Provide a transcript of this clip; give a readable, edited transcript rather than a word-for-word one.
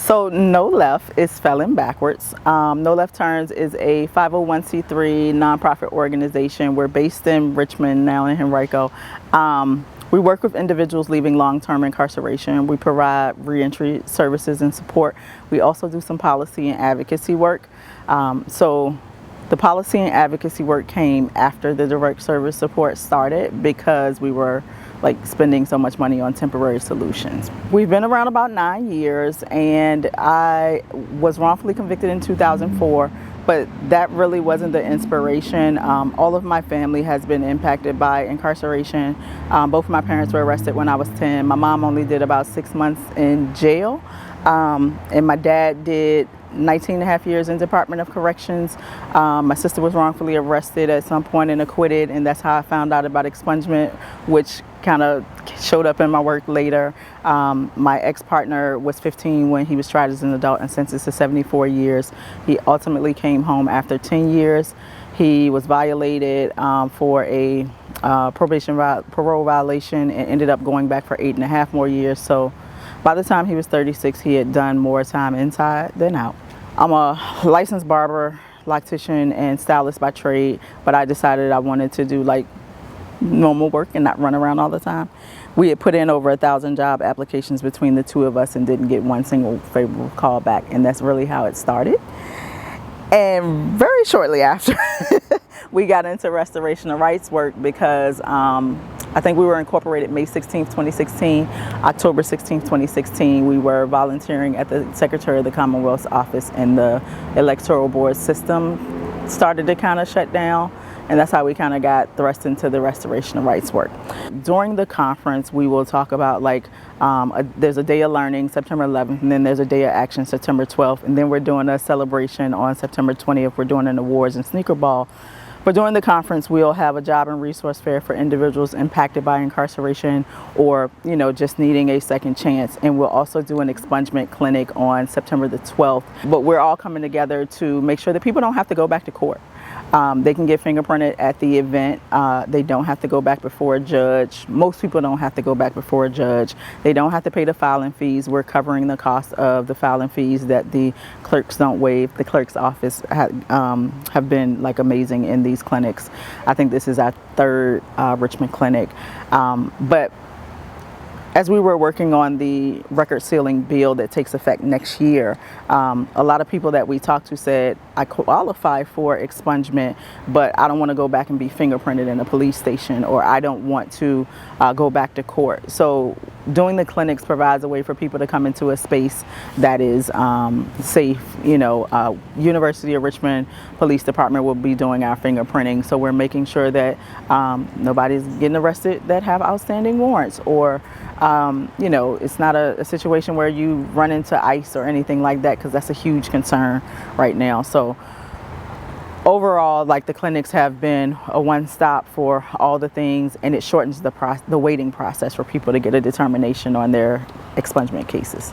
So NoLeft is spelling backwards. NoLefTurns is a 501c3 nonprofit organization. We're based in Richmond, now in Henrico. We work with individuals leaving long-term incarceration. We provide reentry services and support. We also do some policy and advocacy work. So the policy and advocacy work came after the direct service support started because we were spending so much money on temporary solutions. We've been around about 9 years, and I was wrongfully convicted in 2004, but that really wasn't the inspiration. All of my family has been impacted by incarceration. Both of my parents were arrested when I was 10. My mom only did about 6 months in jail, and my dad did 19 and a half years in Department of Corrections. My sister was wrongfully arrested at some point and acquitted, and that's how I found out about expungement, which kind of showed up in my work later. My ex-partner was 15 when he was tried as an adult and sentenced to 74 years. He ultimately came home after 10 years. He was violated for a parole violation and ended up going back for 8.5 more years. So by the time he was 36, he had done more time inside than out. I'm a licensed barber, loctician, and stylist by trade, but I decided I wanted to do normal work and not run around all the time. We had put in over 1,000 job applications between the two of us and didn't get one single favorable call back, and that's really how it started. And very shortly after, we got into restoration of rights work because I think we were incorporated May 16th, 2016. October 16th, 2016, we were volunteering at the Secretary of the Commonwealth's office, and the electoral board system started to kind of shut down. And that's how we kind of got thrust into the restoration of rights work. During the conference, we will talk about there's a day of learning, September 11th, and then there's a day of action, September 12th, and then we're doing a celebration on September 20th. We're doing an awards and sneaker ball. But during the conference, we'll have a job and resource fair for individuals impacted by incarceration or, just needing a second chance. And we'll also do an expungement clinic on September the 12th. But we're all coming together to make sure that people don't have to go back to court. They can get fingerprinted at the event. They don't have to go back before a judge. Most people don't have to go back before a judge. They don't have to pay the filing fees. We're covering the cost of the filing fees that the clerks don't waive. The clerk's office have been amazing in these clinics. I think this is our third Richmond clinic. But as we were working on the record sealing bill that takes effect next year, a lot of people that we talked to said, I qualify for expungement, but I don't want to go back and be fingerprinted in a police station, or I don't want to go back to court. So doing the clinics provides a way for people to come into a space that is safe. University of Richmond Police Department will be doing our fingerprinting, so we're making sure that nobody's getting arrested that have outstanding warrants, or it's not a situation where you run into ICE or anything like that, because that's a huge concern right now. So overall, the clinics have been a one-stop for all the things, and it shortens the waiting process for people to get a determination on their expungement cases.